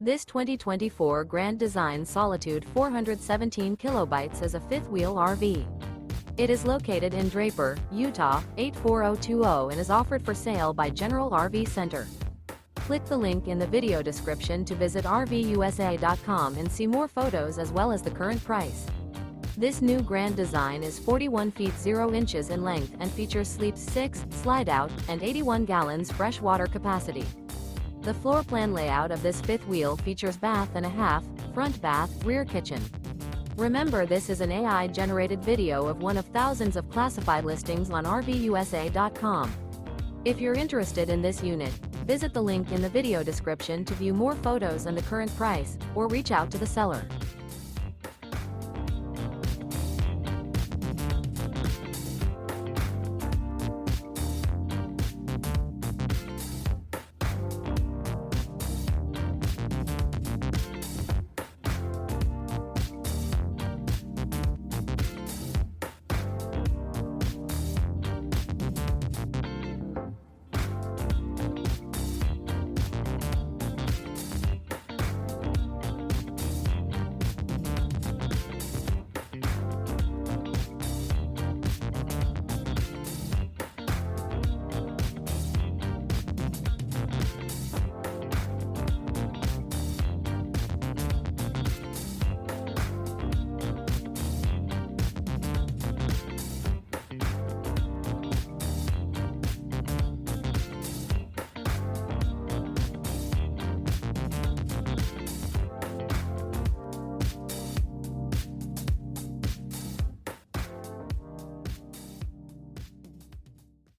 This 2024 Grand Design Solitude 417 kilobytes is a fifth-wheel RV. It is located in Draper, Utah, 84020 and is offered for sale by General RV Center. Click the link in the video description to visit RVUSA.com and see more photos as well as the current price. This new Grand Design is 41 feet 0 inches in length and features sleeps 6, slide-out, and 81 gallons fresh water capacity. The floor plan layout of this fifth wheel features bath and a half, front bath, rear kitchen. Remember, this is an AI-generated video of one of thousands of classified listings on RVUSA.com. If you're interested in this unit, visit the link in the video description to view more photos and the current price, or reach out to the seller.